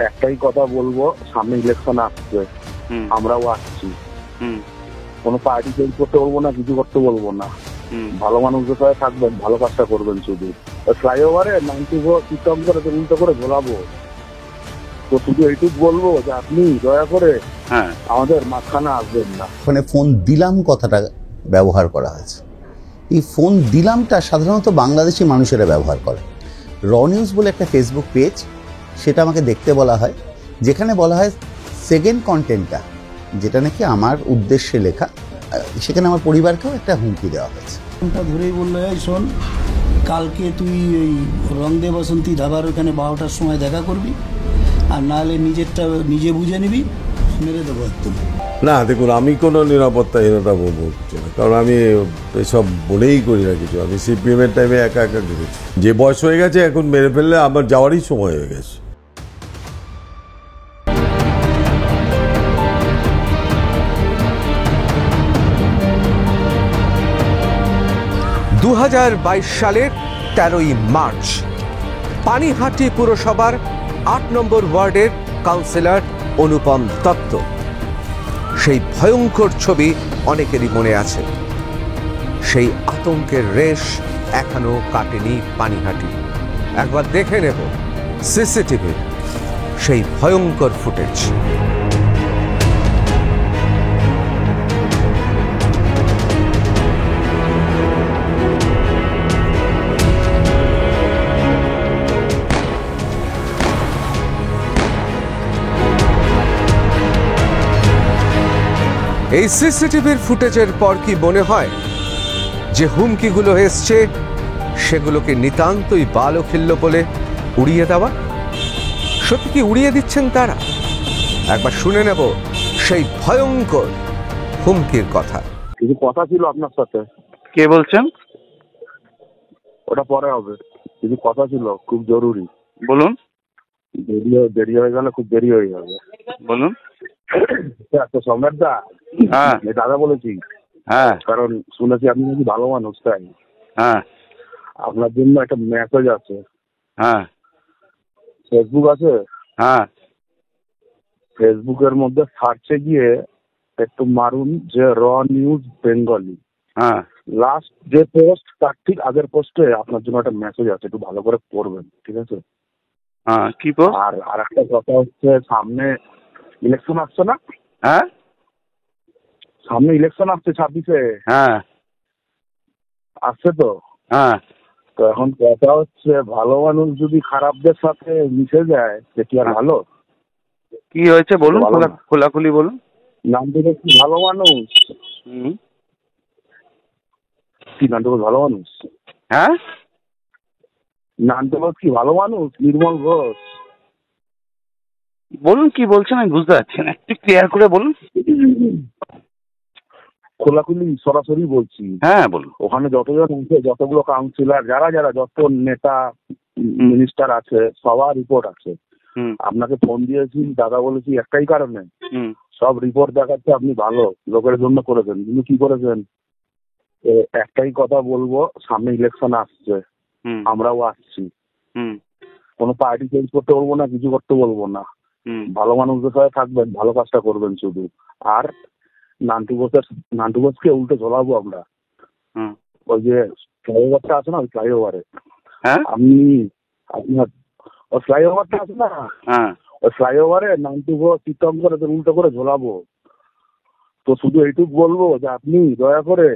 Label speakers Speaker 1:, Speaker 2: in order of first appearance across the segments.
Speaker 1: একটাই কথা বলবো, সামনে ইলেকশন আসছে, আমরাও আসছি। কোনো পার্টি চেঞ্জ করতে বলবো না, কিছু করতে বলবো না। ভালো মানুষদের সাথে থাকবেন, ভালো কাজটা করবেন। শুধু ফ্লাইওভারে 94 সিস্টেম করে উল্টো করে ঝোলাবো। তো শুধু এইটুক বলবো যে আপনি দয়া করে আমাদের মাঝখানে আসবেন না।
Speaker 2: ওখানে ফোন দিলাম কথাটা ব্যবহার করা হয়েছে। এই ফোন দিলামটা সাধারণত বাংলাদেশি মানুষেরা ব্যবহার করে। র নিউজ বলে একটা ফেসবুক পেজ, সেটা আমাকে দেখতে বলা হয়, যেখানে বলা হয় সেকেন্ড কন্টেন্টটা যেটা নাকি আমার উদ্দেশ্যে লেখা, সেখানে আমার পরিবারকেও একটা হুমকি দেওয়া হয়েছে।
Speaker 3: ফোনটা ধরেই বললো, এই শোন, কালকে তুই এই রংদে বসন্তী ধাবার ওখানে 12টার সময় দেখা করবি, আর নাহলে নিজেরটা নিজে বুঝে নিবি, মেরে দেবো একদম।
Speaker 4: না দেখুন, আমি কোনো নিরাপত্তাহীনতা বলবো কিছু না, কারণ আমি এসব বলেই করি না কিছু। আমি সিপিএমের টাইমে একা একা ঘুরেছি। যে বয়স হয়ে গেছে, এখন মেরে ফেললে আমার যাওয়ারই সময় হয়ে গেছে।
Speaker 5: সালের 13ই মার্চ পানিহাটি পুরসভার 8 নম্বর ওয়ার্ডের কাউন্সিলর অনুপম দত্ত। সেই ভয়ঙ্কর ছবি অনেকেরই মনে আছে। সেই আতঙ্কের রেশ এখনো কাটেনি পানিহাটি। একবার দেখে নেব সিসিটিভি সেই ভয়ঙ্কর ফুটেজ। এই সিসিটিভির ফুটেজের পর কি মনে হয় যে হুমকিগুলো এসছে সেগুলোকে নিতান্তই বালখিল্য বলে উড়িয়ে দেওয়া? সত্যি কি উড়িয়ে দিচ্ছেন তারা? একবার শুনে নেব সেই ভয়ঙ্কর হুমকির কথা।
Speaker 1: কিছু কথা ছিল আপনার সাথে।
Speaker 6: কে বলছেন?
Speaker 1: ওটা পরে হবে। কিছু কথা ছিল, খুব জরুরি।
Speaker 6: বলুন।
Speaker 1: দেরি হয়ে গেলে খুব দেরি হয়ে যাবে।
Speaker 6: বলুন।
Speaker 1: আচ্ছা সম্রাট দা,
Speaker 6: হ্যাঁ
Speaker 1: দাদা বলেছি।
Speaker 6: হ্যাঁ,
Speaker 1: কারণ শুনেছি আপনি নাকি ভালো মানুষ, তাই
Speaker 6: হ্যাঁ
Speaker 1: আপনার জন্য একটা মেসেজ আছে।
Speaker 6: হ্যাঁ
Speaker 1: ফেসবুক আছে,
Speaker 6: হ্যাঁ
Speaker 1: ফেসবুকের মধ্যে সার্চে গিয়ে একটু মারুন যে র নিউজ বেঙ্গলি।
Speaker 6: হ্যাঁ,
Speaker 1: লাস্ট যে পোস্ট তার ঠিক আগের পোস্টে আপনার জন্য একটা মেসেজ আছে, একটু ভালো করে পড়বেন, ঠিক আছে?
Speaker 6: হ্যাঁ কি পোস্ট?
Speaker 1: আর একটা কথা হচ্ছে, সামনে ইলেকশন আসছে না?
Speaker 6: হ্যাঁ
Speaker 1: সামনে ইলেকশন আসছে 26-এ।
Speaker 6: হ্যাঁ
Speaker 1: আসছে তো।
Speaker 6: হ্যাঁ,
Speaker 1: তো এখন কথা হচ্ছে, ভালো মানুষ যদি খারাপদের সাথে মিশে যায় সে কি আর ভালো?
Speaker 6: কি হয়েছে বলুন, খোলাখুলি বলুন।
Speaker 1: নাম থেকে কি ভালো মানুষ? কি নাম থেকে ভালো মানুষ?
Speaker 6: হ্যাঁ,
Speaker 1: নাম থেকে কি ভালো মানুষ? নির্মল ঘোষ।
Speaker 6: বলুন কি বলছেন, আমি বুঝতে পারছি না, একটু ক্লিয়ার করে বলুন।
Speaker 1: খোলাখুলি সরাসরি বলছি।
Speaker 6: হ্যাঁ বলুন।
Speaker 1: ওখানে যতজন আছে, যতগুলো কাউন্সিলর, যারা যারা যত নেতা মিনিস্টার আছে, সবার রিপোর্ট আছে। আপনাকে ফোন দিয়েছি, দাদা বলেছি একটাই কারণে, সব রিপোর্ট দেখাচ্ছে আপনি ভালো লোকের জন্য করেছেন, কিন্তু কি করেছেন? একটাই কথা বলবো, সামনে ইলেকশন আসছে, আমরাও আসছি। কোনো পার্টি চেঞ্জ করতে বলবো না, কিছু করতে বলবো না। ভালো মানুষদের সাথে থাকবেন, ভালো কাজটা করবেন শুধু। আর নান্টু বোসকে উল্টে ঝোলাবো আমরা। ওই যে ফ্লাইওভারটা আছে না, ওই ফ্লাইওভারে আপনার ওই ফ্লাইওভারটা আছে না, ওই ফ্লাইওভারে নান্টু বোস সিস্টেম করে উল্টো করে ঝোলাবো। তো শুধু এইটুক বলবো যে আপনি দয়া করে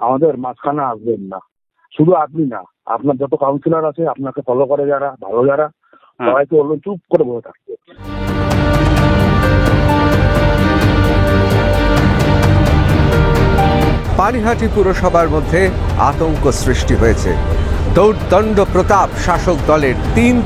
Speaker 1: আমাদের মাঝখানে আসবেন না। শুধু আপনি না, আপনার যত কাউন্সিলর আছে, আপনাকে ফলো করে যারা, ভালো যারা, সবাইকে বলবেন চুপ করে বসে থাকতে।
Speaker 5: পানিহাটি পুরসভার মধ্যে আতঙ্ক সৃষ্টি হয়েছে। দৌর্দণ্ড প্রতাপ শাসক দলের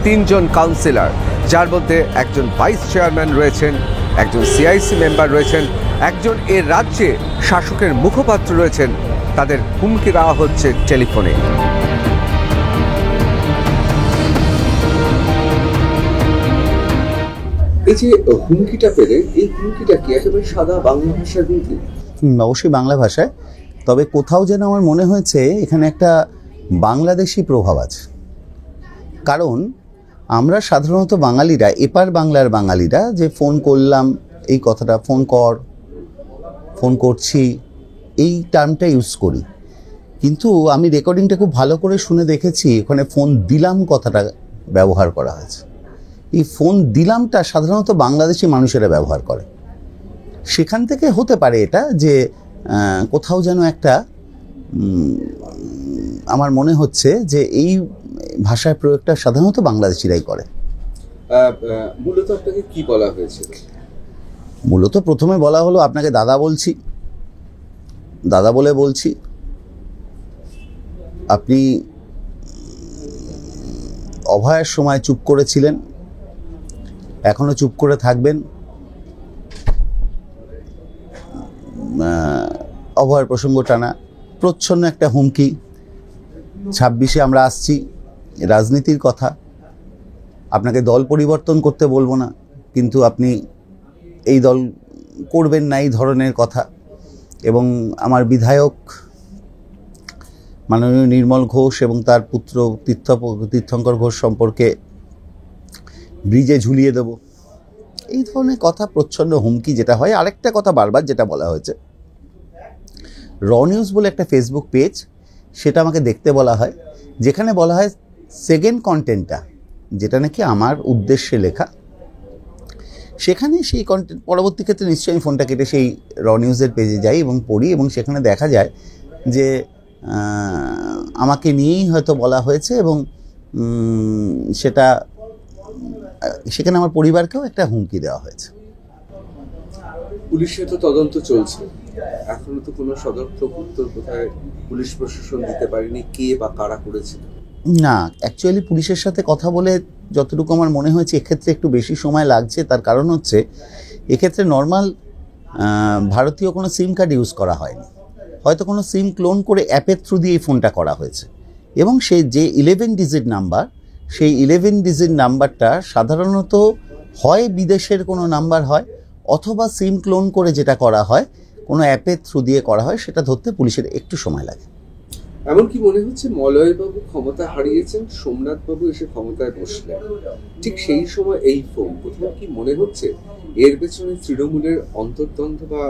Speaker 5: তিনজন কাউন্সিলর, যার মধ্যে একজন ভাইস চেয়ারম্যান রয়েছেন, একজন সিআইসি মেম্বার রয়েছেন, একজন এর রাজ্যে শাসকের মুখপাত্র রয়েছেন, তাদের হুমকি দেওয়া হচ্ছে টেলিফোনে। এই যে হুমকিটা পেলে, এই হুমকিটা কি একেবারে সাদা বাংলা ভাষার হুমকি?
Speaker 2: অবশ্যই বাংলা ভাষায়, তবে কোথাও যেন আমার মনে হয়েছে এখানে একটা বাংলাদেশি প্রভাব আছে। কারণ আমরা সাধারণত বাঙালিরা, এপার বাংলার বাঙালিরা, যে ফোন করলাম এই কথাটা, ফোন করছি এই টার্মটা ইউজ করি, কিন্তু আমি রেকর্ডিংটা খুব ভালো করে শুনে দেখেছি ওখানে ফোন দিলাম কথাটা ব্যবহার করা হয়েছে। এই ফোন দিলামটা সাধারণত বাংলাদেশি মানুষেরা ব্যবহার করে। সেখান থেকে হতে পারে এটা যে কোথাও যেন একটা আমার মনে হচ্ছে যে এই ভাষার প্রয়োগটা সাধারণত বাংলাদেশিরাই করে।
Speaker 5: মূলত আপনাকে কি বলা হয়েছে?
Speaker 2: মূলত প্রথমে বলা হলো আপনাকে দাদা বলে বলছি, আপনি অভয়ের সময় চুপ করেছিলেন, এখনো চুপ করে থাকবেন। অভয়ের প্রসঙ্গ টানা, প্রচ্ছন্ন একটা হুমকি। 26-এ আমরা আসছি, রাজনীতির কথা, আপনাকে দল পরিবর্তন করতে বলবো না, কিন্তু আপনি এই দল করবেন না, এই ধরনের কথা। এবং আমার বিধায়ক মাননীয় নির্মল ঘোষ এবং তার পুত্র তীর্থঙ্কর ঘোষ সম্পর্কে ব্রিজে ঝুলিয়ে দেব, এই ধরনের কথা, প্রচ্ছন্ন হুমকি যেটা হয়। আরেকটা কথা বারবার যেটা বলা হয়েছে, র নিউজ বলে একটা ফেসবুক পেজ, সেটা আমাকে দেখতে বলা হয়, যেখানে বলা হয় সেকেন্ড কন্টেন্টটা যেটা নাকি আমার উদ্দেশ্যে লেখা, সেখানে সেই কন্টেন্ট পরবর্তী ক্ষেত্রে নিশ্চয়ই আমি ফোনটা কেটে সেই র নিউজের পেজে যাই এবং পড়ি, এবং সেখানে দেখা যায় যে আমাকে নিয়েই হয়তো বলা হয়েছে, এবং সেখানে আমার পরিবারকেও একটা হুমকি দেওয়া হয়েছে।
Speaker 5: পুলিশের তো তদন্ত চলছে, এখনো তো কোনো সদর্থক উত্তর কোথায় পুলিশ প্রশাসন দিতে পারেনি কে বা কারা করেছে।
Speaker 2: না, অ্যাকচুয়ালি পুলিশের সাথে কথা বলে যতটুকু আমার মনে হয়েছে এক্ষেত্রে একটু বেশি সময় লাগছে। তার কারণ হচ্ছে এক্ষেত্রে নর্মাল ভারতীয় কোনো সিম কার্ড ইউজ করা হয়নি, হয়তো কোনো সিম ক্লোন করে অ্যাপের থ্রু দিয়ে এই ফোনটা করা হয়েছে, এবং সেই যে 11 ডিজিট নাম্বার, সেই 11 ডিজিট নাম্বারটা সাধারণত হয় বিদেশের কোনো নাম্বার হয়, অথবা সিম ক্লোন করে যেটা করা হয় কোনো অ্যাপের থ্রু দিয়ে করা হয়, সেটা ধরতে পুলিশের একটু সময় লাগে।
Speaker 5: এমনকি মনে হচ্ছে মলয়বাবু ক্ষমতা হারিয়েছেন, সোমনাথবাবু এসে ক্ষমতায় বসলেন, ঠিক সেই সময় এই ফোন। কোথাও কি মনে হচ্ছে এর পেছনে তৃণমূলের অন্তর্দ্বন্দ্ব বা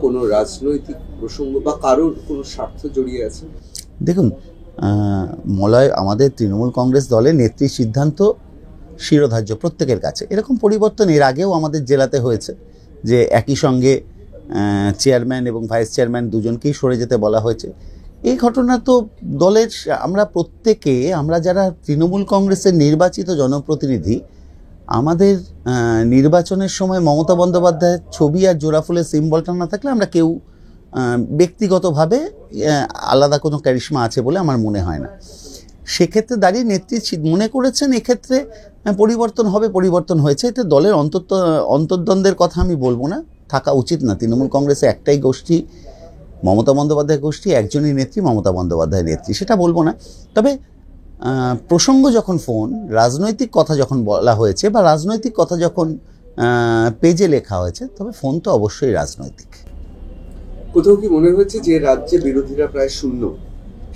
Speaker 5: কোনো রাজনৈতিক প্রসঙ্গ বা কারোর কোনো স্বার্থ জড়িয়ে আছে?
Speaker 2: দেখুন, মলয় আমাদের তৃণমূল কংগ্রেস দলের নেত্রীর সিদ্ধান্ত শিরোধার্য প্রত্যেকের কাছে। এরকম পরিবর্তন এর আগেও আমাদের জেলাতে হয়েছে, যে একই সঙ্গে চেয়ারম্যান এবং ভাইস চেয়ারম্যান দুজনকেই সরে যেতে বলা হয়েছে। এই ঘটনা তো দলের আমরা যারা তৃণমূল কংগ্রেসের নির্বাচিত জনপ্রতিনিধি, আমাদের নির্বাচনের সময় মমতা বন্দ্যোপাধ্যায়ের ছবি আর জোড়াফুলের সিম্বলটা না থাকলে আমরা কেউ ব্যক্তিগতভাবে আলাদা কোনো ক্যারিশমা আছে বলে আমার মনে হয় না। সেক্ষেত্রে দাঁড়িয়ে নেত্রী মনে করেছেন এক্ষেত্রে পরিবর্তন হয়েছে। এতে দলের অন্তর্দ্বন্দ্বের কথা আমি বলবো না, থাকা উচিত না। তৃণমূল কংগ্রেসে একটাই গোষ্ঠী, মমতা বন্দ্যোপাধ্যায় গোষ্ঠী, একজনই নেত্রী, মমতা বন্দ্যোপাধ্যায় নেত্রী, সেটা বলবো না। তবে প্রসঙ্গ যখন ফোন, রাজনৈতিক কথা যখন বলা হয়েছে বা রাজনৈতিক কথা যখন পেজে লেখা হয়েছে, তবে ফোন তো অবশ্যই রাজনৈতিক।
Speaker 5: কোথাও কি মনে হচ্ছে যে রাজ্যে বিরোধীরা প্রায় শূন্য,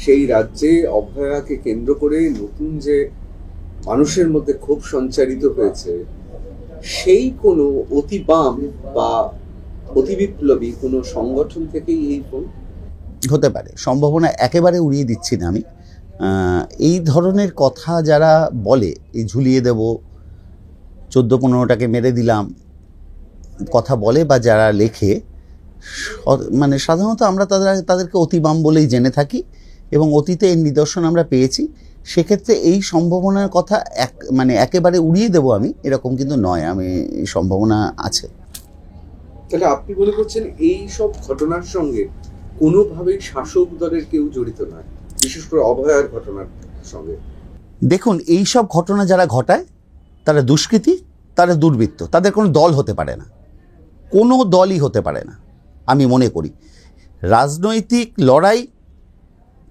Speaker 5: সেই রাজ্যে অভয়াকে কেন্দ্র করে নতুন যে মানুষের মধ্যে ক্ষোভ সঞ্চারিত হয়েছে, সেই কোনো অতি বাম বা অতি বিপ্লবী কোনো সংগঠন থেকেই এই ফোন
Speaker 2: হতে পারে? সম্ভাবনা একেবারে উড়িয়ে দিচ্ছি না আমি। এই ধরনের কথা যারা বলে, এই ঝুলিয়ে দেব, 14-15টাকে মেরে দিলাম কথা বলে বা যারা লেখে, মানে সাধারণত আমরা তাদেরকে অতি বাম বলেই জেনে থাকি, এবং অতীতে এর নিদর্শন আমরা পেয়েছি। সেক্ষেত্রে এই সম্ভাবনার কথা একেবারে উড়িয়ে দেব আমি এরকম কিন্তু নয়, এই সম্ভাবনা আছে।
Speaker 5: তাহলে আপনি মনে করছেন এই সব ঘটনার সঙ্গে কোনোভাবেই শাসক দলের কেউ জড়িত নয়, বিশেষ করে অভয়ার ঘটনার সঙ্গে?
Speaker 2: দেখুন, এই সব ঘটনা যারা ঘটায় তারা দুষ্কৃতী, তারা দুর্বৃত্ত, তাদের কোনো দল হতে পারে না, কোনো দলই হতে পারে না। আমি মনে করি রাজনৈতিক লড়াই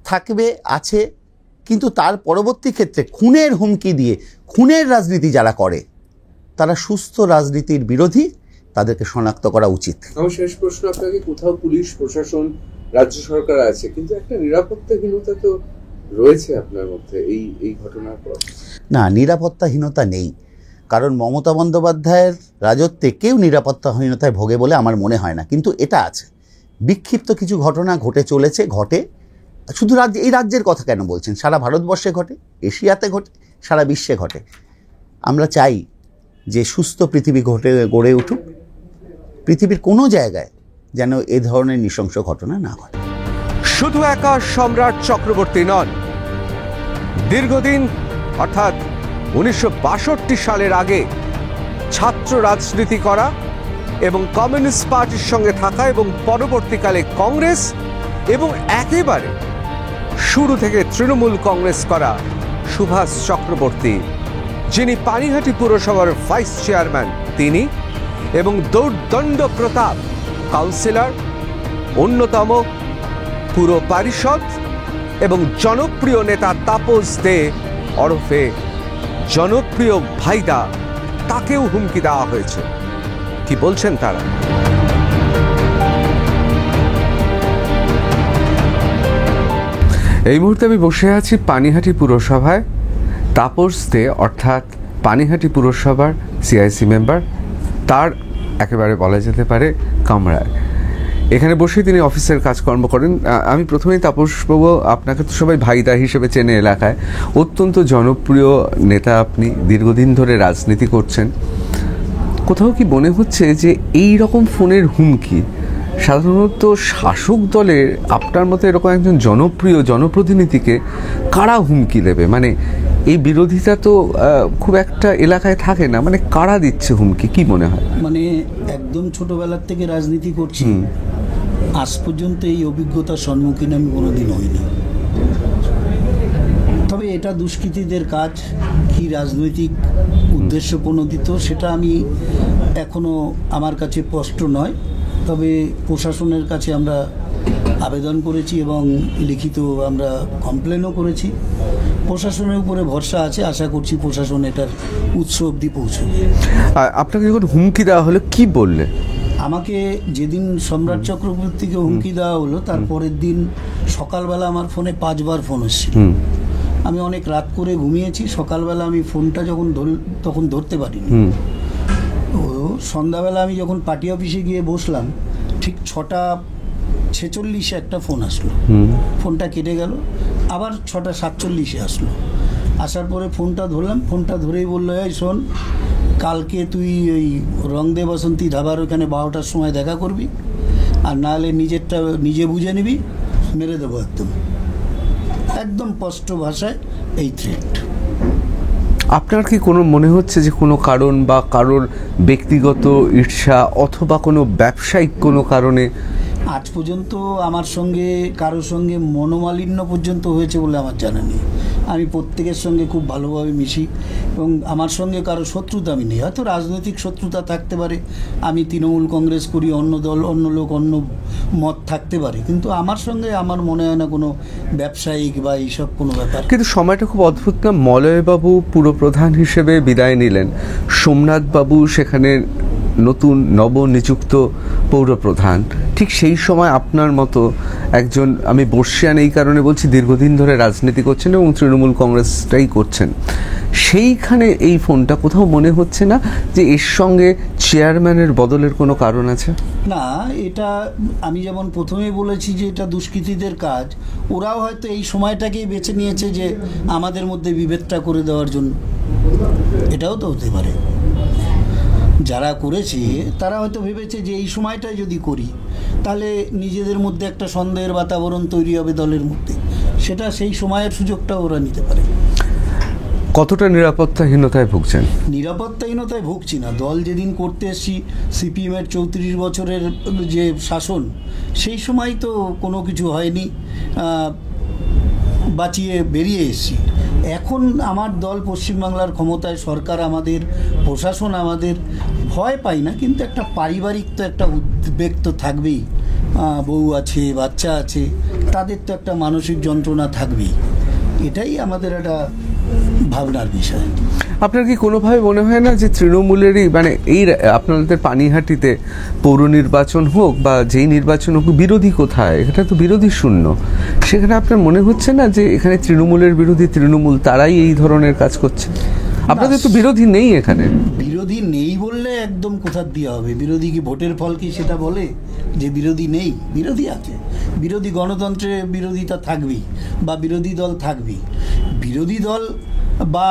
Speaker 2: থাকবে, আছে, কিন্তু তার পরবর্তী ক্ষেত্রে খুনের হুমকি দিয়ে খুনের রাজনীতি যারা করে তারা সুস্থ রাজনীতির বিরোধী, তাদেরকে শনাক্ত করা উচিত।
Speaker 5: আমার শেষ প্রশ্ন আপনাকে, কোথাও পুলিশ প্রশাসন রাজ্য সরকার আছে, কিন্তু একটা নিরাপত্তাহীনতা তো রয়েছে আপনার মধ্যে এই ঘটনার পর?
Speaker 2: না, নিরাপত্তাহীনতা নেই, কারণ মমতা বন্দ্যোপাধ্যায়ের রাজত্বে কেউ নিরাপত্তাহীনতায় ভোগে বলে আমার মনে হয় না। কিন্তু এটা আছে, বিক্ষিপ্ত কিছু ঘটনা ঘটে চলেছে, ঘটে। শুধু এই রাজ্যের কথা কেন বলছেন, সারা ভারতবর্ষে ঘটে, এশিয়াতে ঘটে, সারা বিশ্বে ঘটে। আমরা চাই যে সুস্থ পৃথিবী গড়ে উঠুক, পৃথিবীর কোনো জায়গায় যেন এ ধরনের নৃশংস ঘটনা না ঘটে।
Speaker 5: শুধু একা সম্রাট চক্রবর্তী নন, দীর্ঘদিন অর্থাৎ 1962 সালের আগে ছাত্র রাজনীতি করা এবং কমিউনিস্ট পার্টির সঙ্গে থাকা এবং পরবর্তীকালে কংগ্রেস এবং একেবারে শুরু থেকে তৃণমূল কংগ্রেস করা সুভাষ চক্রবর্তী, যিনি পানিহাটি পুরসভার ভাইস চেয়ারম্যান তিনি, এবং দৌর্দণ্ড প্রতাপ কাউন্সিলর, অন্যতম পুর পরিষদ এবং জনপ্রিয় নেতা তাপস দে ওরফে জনপ্রিয় ভাইদা, তাকেও হুমকি দেওয়া হয়েছে। কি বলছেন তারা? এই মুহূর্তে আমি বসে আছি পানিহাটি পুরসভায়। তাপস দে অর্থাৎ পানিহাটি পুরসভার সিআইসি মেম্বার, তার একেবারে বলা যেতে পারে কামরায়। এখানে বসে তিনি অফিসের কাজকর্ম করেন। আমি প্রথমেই তাপসবাবু, আপনাকে তো সবাই ভাইদা হিসেবে চেনে এলাকায়, অত্যন্ত জনপ্রিয় নেতা আপনি, দীর্ঘদিন ধরে রাজনীতি করছেন। কোথাও কি মনে হচ্ছে যে এই রকম ফোনের হুমকি সাধারণত শাসক দলের, আপনার মতো এরকম একজন জনপ্রিয় জনপ্রতিনিধিকে কারা হুমকি দেবে? মানে এই বিরোধিতা তো খুব একটা এলাকায় থাকে না, মানে কারা দিচ্ছে হুমকি, কি মনে হয়?
Speaker 3: মানে একদম ছোটবেলার থেকে রাজনীতি করছি, আজ পর্যন্ত এই অভিজ্ঞতার সম্মুখীন আমি কোনোদিন হইনি। তবে এটা দুষ্কৃতীদের কাজ, কি রাজনৈতিক উদ্দেশ্য প্রণোদিত সেটা আমি এখনো আমার কাছে স্পষ্ট নয়। তবে প্রশাসনের কাছে আমরা আবেদন করেছি এবং লিখিত আমরা কমপ্লেনও করেছি। প্রশাসনের উপরে ভরসা আছে, আশা করছি প্রশাসন এটার উৎস অবধি পৌঁছবে।
Speaker 5: আপনাকে যখন হুমকি দেওয়া হলো কি বললে?
Speaker 3: আমাকে যেদিন সম্রাট চক্রবর্তীকে হুমকি দেওয়া হলো তার পরের দিন সকালবেলা আমার ফোনে 5 বার ফোন এসেছিল। আমি অনেক রাত করে ঘুমিয়েছি, সকালবেলা আমি ফোনটা তখন ধরতে পারিনি। তো সন্ধ্যাবেলা আমি যখন পার্টি অফিসে গিয়ে বসলাম, ঠিক 6:46 একটা ফোন আসলো। ফোনটা কেটে গেল, আবার 6:47 আসলো। আসার পরে ফোনটা ধরলাম, ফোনটা ধরেই বললো, এই শোন, কালকে তুই ওই রংদে বসন্তী ধাবার ওখানে 12টার সময় দেখা করবি, আর নাহলে নিজেরটা নিজে বুঝে নিবি, মেরে দেবো একদম স্পষ্ট ভাষায় এই থ্রেট।
Speaker 5: আপনার কি কোনো মনে হচ্ছে যে কোনো কারণ বা কারোর ব্যক্তিগত ঈর্ষা অথবা কোনো ব্যবসায়িক কোনো কারণে?
Speaker 3: আজ পর্যন্ত আমার সঙ্গে কারোর সঙ্গে মনোমালিন্য পর্যন্ত হয়েছে বলে আমার জানা নেই। আমি প্রত্যেকের সঙ্গে খুব ভালোভাবে মিশি এবং আমার সঙ্গে কারো শত্রুতা আমি নেই। হয়তো রাজনৈতিক শত্রুতা থাকতে পারে, আমি তৃণমূল কংগ্রেস করি, অন্য দল অন্য লোক অন্য মত থাকতে পারে, কিন্তু আমার সঙ্গে আমার মনে হয় না কোনো ব্যবসায়িক বা এইসব কোনো ব্যাপার।
Speaker 5: কিন্তু সময়টা খুব অদ্ভুত না, মলয়বাবু পুরপ্রধান হিসেবে বিদায় নিলেন, সোমনাথবাবু সেখানে নতুন নবনিযুক্ত পৌরপ্রধান, ঠিক সেই সময় আপনার মতো একজন, আমি বর্ষিয়ান এই কারণে বলছি, দীর্ঘদিন ধরে রাজনীতি করছেন এবং তৃণমূল কংগ্রেসটাই করছেন, সেইখানে এই ফোনটা কোথাও মনে হচ্ছে না যে এর সঙ্গে চেয়ারম্যানের বদলের কোনো কারণ আছে?
Speaker 3: না, এটা আমি যেমন প্রথমেই বলেছি যে এটা দুষ্কৃতীদের কাজ, ওরাও হয়তো এই সময়টাকেই বেছে নিয়েছে যে আমাদের মধ্যে বিভেদটা করে দেওয়ার জন্য। এটাও তো হতে পারে, যারা করেছে তারা হয়তো ভেবেছে যে এই সময়টাই যদি করি তাহলে নিজেদের মধ্যে একটা সন্দেহের বাতাবরণ তৈরি হবে দলের মধ্যে, সেটা সেই সময়ের সুযোগটা ওরা নিতে পারে।
Speaker 5: কতটা নিরাপত্তাহীনতায় ভুগছেন?
Speaker 3: নিরাপত্তাহীনতায় ভুগছি না। দল যেদিন করতে এসছি, সিপিএমের 34 বছরের যে শাসন, সেই সময় তো কোনো কিছু হয়নি, বাঁচিয়ে বেরিয়ে এসছি। এখন আমার দল পশ্চিমবাংলার ক্ষমতায়, সরকার আমাদের, প্রশাসন আমাদের, ভয় পাই না, কিন্তু একটা পারিবারিক তো একটা উদ্বেগ তো থাকবেই। বউ আছে, বাচ্চা আছে, তাদের তো একটা মানসিক যন্ত্রণা থাকবেই। এটাই আমাদের একটা ভাবনার বিষয়।
Speaker 5: আপনার কি কোনোভাবে মনে হয় না যে তৃণমূলেরই মানে এই আপনাদের পানিহাটিতে পৌর নির্বাচন হোক বা যেই নির্বাচন হোক, বিরোধী কোথায়? এটা তো বিরোধী শূন্য। সেখানে আপনার মনে হচ্ছে না যে এখানে তৃণমূলের বিরোধী তৃণমূল তারাই এই ধরনের কাজ করছে? আপনাদের তো বিরোধী নেই এখানে।
Speaker 3: বিরোধী নেই বললে একদম কোথার দিয়ে হবে? বিরোধী কি ভোটের ফল কি সেটা বলে যে বিরোধী নেই? বিরোধী আছে। বিরোধী গণতন্ত্রে বিরোধিতা থাকবেই, বা বিরোধী দল থাকবেই। বিরোধী দল বা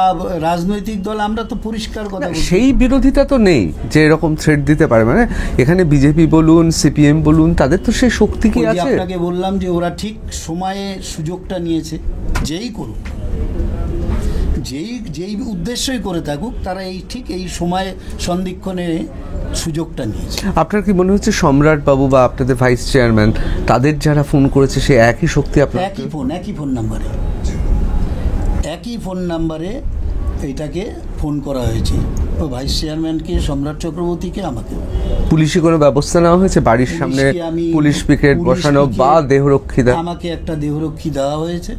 Speaker 3: রাজনৈতিক দল আমরা তো পরিষ্কার কথা বলছি,
Speaker 5: সেই বিরোধিতা তো নেই যে এরকম থ্রেট দিতে পারে। মানে এখানে বিজেপি বলুন, সিপিএম বলুন, তাদের তো সেই শক্তি কি আছে?
Speaker 3: আপনাকে বললাম যে ওরা ঠিক সময়ে সুযোগটা নিয়েছে। যেই করুক, যেই উদ্দেশ্যই করে থাকুক, তারা এই সময়ে সন্ধিক্ষণে সুযোগটা নিয়েছে।
Speaker 5: আপনার কি মনে হচ্ছে সম্রাট বাবু বা আপনাদের ভাইস চেয়ারম্যান তাদের যারা ফোন করেছে সে একই শক্তি? আপনার একই
Speaker 3: ফোন নাম্বারে এইটাকে ফোন করা হয়েছে, ভাইস চেয়ারম্যানকে, সম্রাট চক্রবর্তীকে, আমাকে।
Speaker 5: পুলিশি কোনো ব্যবস্থা নেওয়া হয়েছে? বাড়ির সামনে পুলিশ পিকেট বসানো বা দেহরক্ষী দেওয়া?
Speaker 3: আমাকে একটা দেহরক্ষী দেওয়া হয়েছে।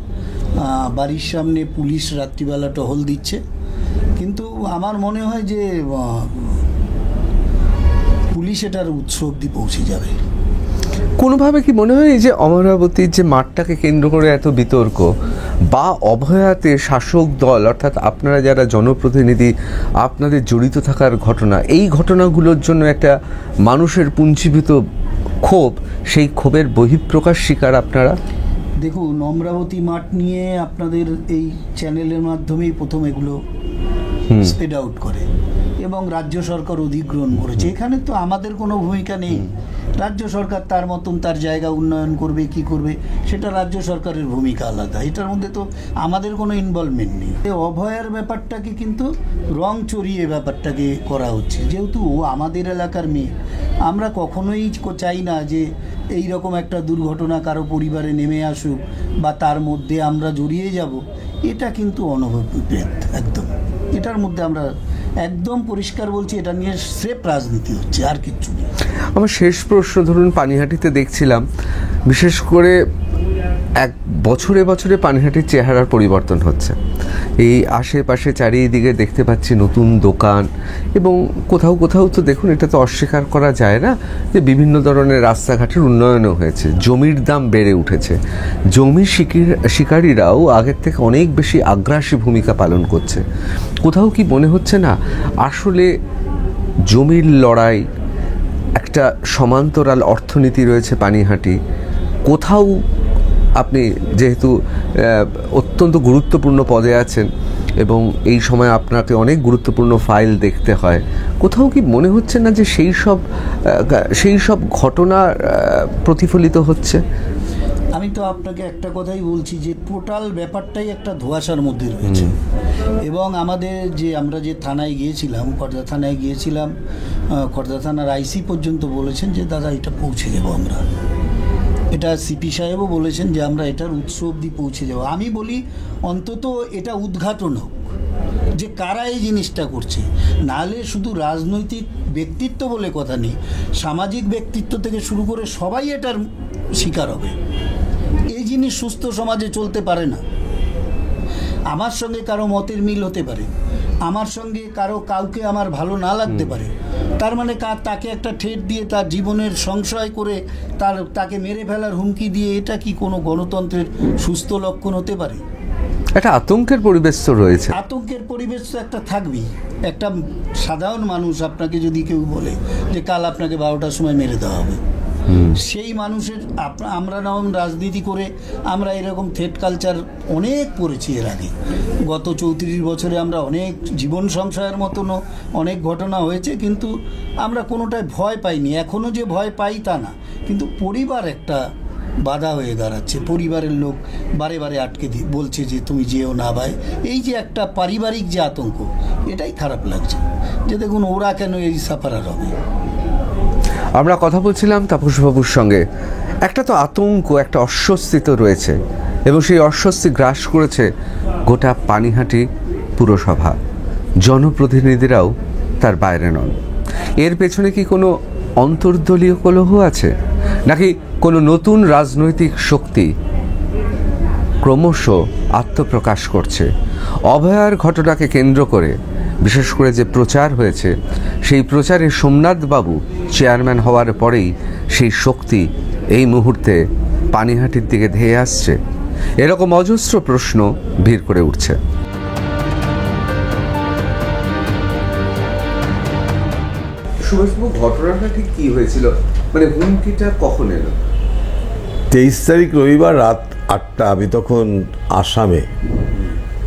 Speaker 3: বাড়ির সামনে পুলিশ রাত্রিবেলা টহল দিচ্ছে, কিন্তু আমার মনে হয় যে পুলিশ এটার উৎস অব্দি পৌঁছে যাবে।
Speaker 5: কোনোভাবে কি মনে হয় যে অমরাবতীর যে মাঠটাকে কেন্দ্র করে এত বিতর্ক, বা অভয়াতে শাসক দল অর্থাৎ আপনারা যারা জনপ্রতিনিধি আপনাদের জড়িত থাকার ঘটনা, এই ঘটনাগুলোর জন্য একটা মানুষের পুঞ্জীভূত ক্ষোভ, সেই ক্ষোভের বহিঃপ্রকাশ শিকার আপনারা?
Speaker 3: দেখুন, অমরাবতী মাঠ নিয়ে আপনাদের এই চ্যানেলের মাধ্যমেই প্রথম এগুলো স্প্রেড আউট করে, এবং রাজ্য সরকার অধিগ্রহণ করেছে। এখানে তো আমাদের কোনো ভূমিকা নেই। রাজ্য সরকার তার মতন তার জায়গা উন্নয়ন করবে, কি করবে, সেটা রাজ্য সরকারের ভূমিকা আলাদা। এটার মধ্যে তো আমাদের কোনো ইনভলভমেন্ট নেই। অভয়ার ব্যাপারটাকে কিন্তু রং চড়িয়ে ব্যাপারটাকে করা হচ্ছে। যেহেতু ও আমাদের এলাকার মেয়ে, আমরা কখনোই চাই না যে এই রকম একটা দুর্ঘটনা কারো পরিবারে নেমে আসুক বা তার মধ্যে আমরা জড়িয়ে যাব। এটা কিন্তু অনভিপ্রেত একদম। এটার মধ্যে আমরা একদম পরিষ্কার বলছি, এটা নিয়ে স্রেফ রাজনীতি হচ্ছে, আর কিচ্ছু নেই।
Speaker 5: আমার শেষ প্রশ্ন, ধরুন পানিহাটিতে দেখছিলাম বিশেষ করে এক বছরে বছরে পানিহাটির চেহারার পরিবর্তন হচ্ছে। এই আশেপাশে চারিদিকে দেখতে পাচ্ছি নতুন দোকান, এবং কোথাও কোথাও তো দেখুন, এটা তো অস্বীকার করা যায় না যে বিভিন্ন ধরনের রাস্তাঘাটের উন্নয়নও হয়েছে, জমির দাম বেড়ে উঠেছে, জমি শিকারীরাও আগের থেকে অনেক বেশি আগ্রাসী ভূমিকা পালন করছে। কোথাও কি মনে হচ্ছে না আসলে জমির লড়াই, একটা সমান্তরাল অর্থনীতি রয়েছে পানিহাটি, কোথাও আপনি যেহেতু অত্যন্ত গুরুত্বপূর্ণ পদে আছেন এবং এই সময় আপনাকে অনেক গুরুত্বপূর্ণ ফাইল দেখতে হয়, কোথাও কি মনে হচ্ছে না যে সেই সব ঘটনা প্রতিফলিত হচ্ছে?
Speaker 3: আমি তো আপনাকে একটা কথাই বলছি যে টোটাল ব্যাপারটাই একটা ধোঁয়াশার মধ্যে রয়েছে। এবং আমরা যে থানায় গিয়েছিলাম, খড়দা থানায় গিয়েছিলাম, খড়দা থানার আইসি পর্যন্ত বলেছেন যে দাদা এটা পৌঁছে দেবো আমরা। এটা সিপি সাহেবও বলেছেন যে আমরা এটার উৎস অবধি পৌঁছে যাব। আমি বলি অন্তত এটা উদ্ঘাটন হোক যে কারা এই জিনিসটা করছে। নাহলে শুধু রাজনৈতিক ব্যক্তিত্ব বলে কথা নেই, সামাজিক ব্যক্তিত্ব থেকে শুরু করে সবাই এটার শিকার হবে। এই জিনিস সুস্থ সমাজে চলতে পারে না। আমার সঙ্গে কারো মতের মিল হতে পারে, আমার সঙ্গে কাউকে আমার ভালো না লাগতে পারে, তার মানে তাকে একটা ঠেট দিয়ে তার জীবনের সংশয় করে তাকে মেরে ফেলার হুমকি দিয়ে, এটা কি কোনো গণতন্ত্রের সুস্থ লক্ষণ হতে পারে?
Speaker 5: একটা আতঙ্কের পরিবেশ তো রয়েছে।
Speaker 3: আতঙ্কের পরিবেশ তো একটা থাকবেই। একটা সাধারণ মানুষ আপনাকে যদি কেউ বলে যে কাল আপনাকে 12টার সময় মেরে দেওয়া হবে, সেই মানুষের আমরা নাম রাজনীতি করে আমরা এরকম থ্রেট কালচার অনেক পড়েছি এর আগে। গত 34 বছরে আমরা অনেক জীবন সংশয়ের মতনও অনেক ঘটনা হয়েছে, কিন্তু আমরা কোনোটায় ভয় পাইনি। এখনও যে ভয় পাই তা না, কিন্তু পরিবার একটা বাধা হয়ে দাঁড়াচ্ছে। পরিবারের লোক বারে বারে আটকে বলছে যে তুমি যেও না ভাই। এই যে একটা পারিবারিক যে আতঙ্ক, এটাই খারাপ লাগছে যে দেখুন ওরা কেন এই সাফারার হবে।
Speaker 5: আমরা কথা বলছিলাম তাপসবাবুর সঙ্গে। একটা তো আতঙ্ক, একটা অস্বস্তি তো রয়েছে, এবং সেই অস্বস্তি গ্রাস করেছে গোটা পানিহাটি পুরসভা। জনপ্রতিনিধিরাও তার বাইরে নন। এর পেছনে কি কোনো অন্তর্দলীয় কলহ আছে, নাকি কোনো নতুন রাজনৈতিক শক্তি ক্রমশ আত্মপ্রকাশ করছে? অভয়ার ঘটনাকে কেন্দ্র করে বিশেষ করে যে প্রচার হয়েছে, সেই প্রচারে সোমনাথবাবু চেয়ারম্যান হওয়ার পরেই সেই শক্তি এই মুহূর্তে পানিহাটির দিকে ধেয়ে আসছে, এরকম অজস্র প্রশ্ন ভিড় করে উঠছে। সুভাষবাবু, ঘটনাটা ঠিক কি হয়েছিল, মানে হুমকিটা কখন এলো?
Speaker 4: 23 তারিখ রবিবার রাত 8টা। আমি তখন আসামে,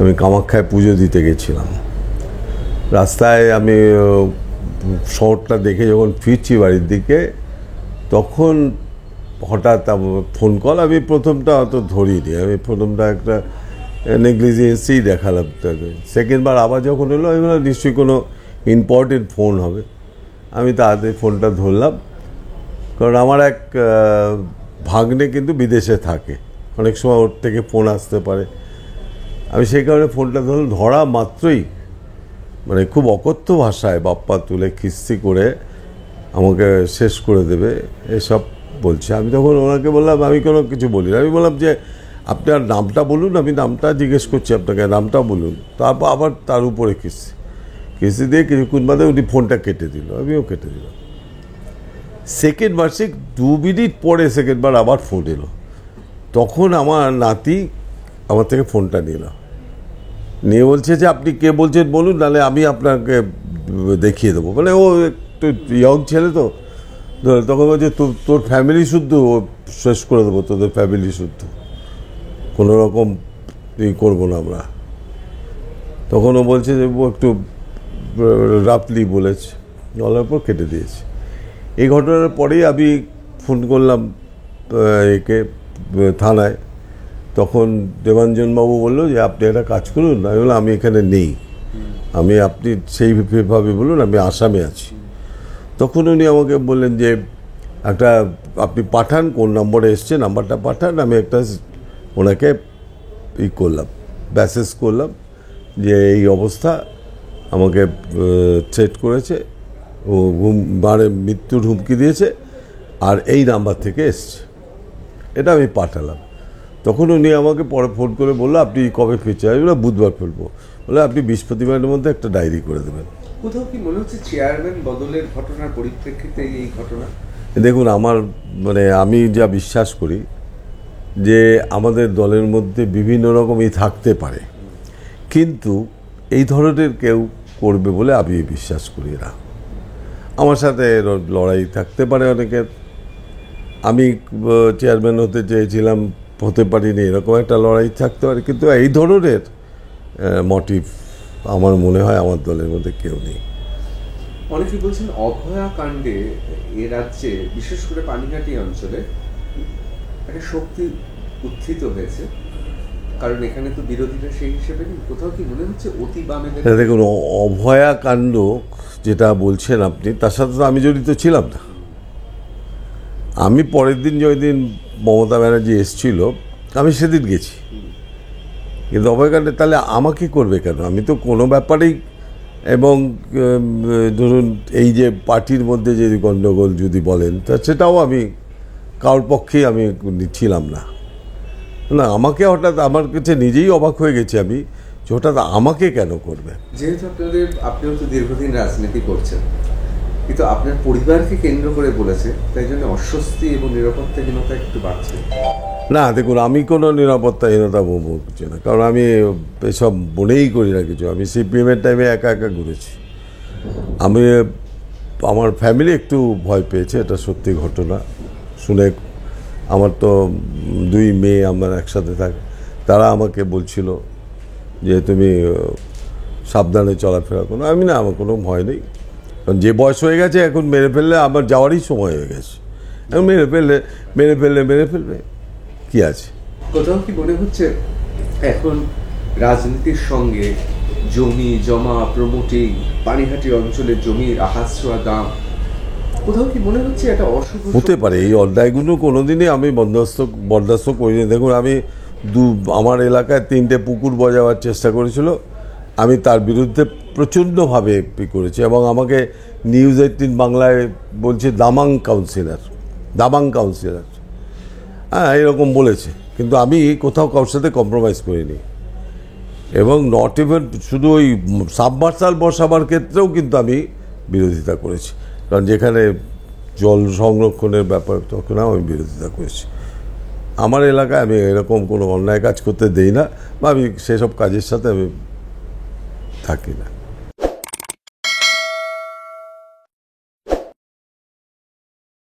Speaker 4: আমি কামাখ্যায় পুজো দিতে গেছিলাম। রাস্তায় আমি শহরটা দেখে যখন ফিরছি বাড়ির দিকে, তখন হঠাৎ ফোন কল। আমি প্রথমটা অত ধরিনি, আমি প্রথমটা একটা নেগলিজেন্সি দেখালাম। সেকেন্ডবার আবার যখন এলো, আমি বললাম নিশ্চয়ই কোনো ইম্পর্টেন্ট ফোন হবে। আমি তাড়াতাড়ি ফোনটা ধরলাম, কারণ আমার এক ভাগ্নে কিন্তু বিদেশে থাকে, অনেক সময় ওর থেকে ফোন আসতে পারে। আমি সেই কারণে ফোনটা ধরলাম। ধরা মাত্রই মানে খুব অকথ্য ভাষায় বাপ্পা তুলে খিস্তি করে আমাকে শেষ করে দেবে এসব বলছে। আমি তখন ওনাকে বললাম, আমি কোনো কিছু বলি না। আমি বললাম যে আপনার নামটা বলুন, আমি নামটা জিজ্ঞেস করছি আপনাকে, নামটা বলুন। তারপর আবার তার উপরে কিস্তি দিয়ে কিছুক্ষণ বাদে উনি ফোনটা কেটে দিল, আমিও কেটে দিলাম। সেকেন্ড বার, 2 মিনিট পরে সেকেন্ডবার আবার ফোন এলো। তখন আমার নাতি আমার থেকে ফোনটা নিয়ে বলছে যে আপনি কে বলছেন বলুন, নাহলে আমি আপনাকে দেখিয়ে দেবো। মানে ও একটু ইয়ং ছেলে তো, তখন বলছে তোর ফ্যামিলি শুদ্ধ শেষ করে দেবো, তোদের ফ্যামিলি শুদ্ধ, কোনো রকম করবো না আমরা। তখন ও বলছে যে ও একটু রাফলি বলেছে, বলার পর কেটে দিয়েছে। এই ঘটনার পরেই আমি ফোন করলাম একে থানায়। তখন দেবাঞ্জনবাবু বললো যে আপনি একটা কাজ করুন। আমি বললাম আমি এখানে নেই, আপনি সেইভাবে বলুন আমি আসামে আছি। তখন উনি আমাকে বললেন যে একটা আপনি পাঠান, কোন নম্বরে এসছে নাম্বারটা পাঠান। আমি একটা ওনাকে করলাম, মেসেজ করলাম যে এই অবস্থা, আমাকে থ্রেট করেছে, ও মৃত্যুর হুমকি দিয়েছে, আর এই নাম্বার থেকে এসছে। এটা আমি পাঠালাম। তখন উনি আমাকে পরে ফোন করে বললো আপনি কবে ফিরছে? আমি বললাম বুধবার ফেলবো। বলে আপনি বৃহস্পতিবারের মধ্যে একটা ডায়েরি করে দেবেন।
Speaker 5: কোথাও কি মনে হচ্ছে চেয়ারম্যান বদলের ঘটনার পরিপ্রেক্ষিতে এই ঘটনা?
Speaker 4: দেখুন, আমার মানে আমি যা বিশ্বাস করি যে আমাদের দলের মধ্যে বিভিন্ন রকমই থাকতে পারে, কিন্তু এই ধরনের কেউ করবে বলে আমি বিশ্বাস করি না। আমার সাথে লড়াই থাকতে পারে অনেকের, আমি চেয়ারম্যান হতে চেয়েছিলাম, হতে পারিনি, এরকম একটা লড়াই থাকতে পারে, কিন্তু এই ধরনের মোটিভ আমার মনে হয় আমার দলের মধ্যে কেউ নেই।
Speaker 5: অনেকে বলছেন অভয়া কাণ্ডে এ রাজ্যে বিশেষ করে পানিহাটি অঞ্চলে একটা শক্তি উত্থিত হয়েছে, কারণ এখানে তো বিরোধীরা সেই হিসেবে নেই। কোথাও কি মনে হচ্ছে অতি বামেদের?
Speaker 4: দেখুন, অভয়া কাণ্ড যেটা বলছেন আপনি, তার সাথে তো আমি জড়িত ছিলাম না। আমি পরের দিন যেদিন মমতা ব্যানার্জি এসেছিল আমি সেদিন গেছি, কিন্তু অভয়কাণ্ডে তাহলে আমাকে করবে কেন? আমি তো কোনো ব্যাপারেই, এবং ধরুন এই যে পার্টির মধ্যে যে গণ্ডগোল যদি বলেন, তা সেটাও আমি কারোর পক্ষেই আমি ছিলাম না। আমাকে হঠাৎ, আমার কাছে নিজেই অবাক হয়ে গেছি আমি, যে হঠাৎ আমাকে কেন করবে।
Speaker 5: যেহেতু আপনিও তো দীর্ঘদিন রাজনীতি করছেন, কিন্তু আপনার পরিবারকে কেন্দ্র করে বলেছে, তাই জন্য অস্বস্তি এবং নিরাপত্তাহীনতা একটু বাড়ছে।
Speaker 4: না দেখুন, আমি কোনো নিরাপত্তাহীনতা ভোগ করছি না, কারণ আমি এসব মনেই করি না কিছু। আমি সিপিএমের টাইমে একা ঘুরেছি। আমার ফ্যামিলি একটু ভয় পেয়েছে, এটা সত্যি ঘটনা শুনে। আমার তো 2 মেয়ে, আমার একসাথে থাকে, তারা আমাকে বলছিল যে তুমি সাবধানে চলাফেরা করো। আমি না, আমার কোনো ভয় নেই, কারণ যে বয়স হয়ে গেছে এখন মেরে ফেললে আমার যাওয়ারই সময় হয়ে গেছে। এখন মেরে ফেলবে কি আছে?
Speaker 5: কোথাও কি মনে হচ্ছে এখন রাজনীতির সঙ্গে জমি জমা, প্রমোটিং, পানিহাটি অঞ্চলের জমির আহাজ ছোঁয়া দাম, কোথাও কি মনে হচ্ছে এটা অশুভ
Speaker 4: হতে পারে? এই অধ্যায়গুলো কোনোদিনই আমি বরদাস্ত করিনি। দেখুন, আমি আমার এলাকায় 3টে পুকুর বজাবার চেষ্টা করেছিল, আমি তার বিরুদ্ধে প্রচণ্ডভাবে করেছি, এবং আমাকে নিউজ 18 বাংলায় বলছে দামাং কাউন্সিলর। হ্যাঁ, এরকম বলেছে, কিন্তু আমি কোথাও কারোর সাথে কম্প্রোমাইজ করিনি। এবং নট ইভেন শুধু ওই সাবমার্সাল বসাবার ক্ষেত্রেও কিন্তু আমি বিরোধিতা করেছি, কারণ যেখানে জল সংরক্ষণের ব্যাপার তখন আমি বিরোধিতা করেছি। আমার এলাকায় আমি এরকম কোনো অন্যায় কাজ করতে দেই না, বা আমি সেসব কাজের সাথে আমি থাকি না।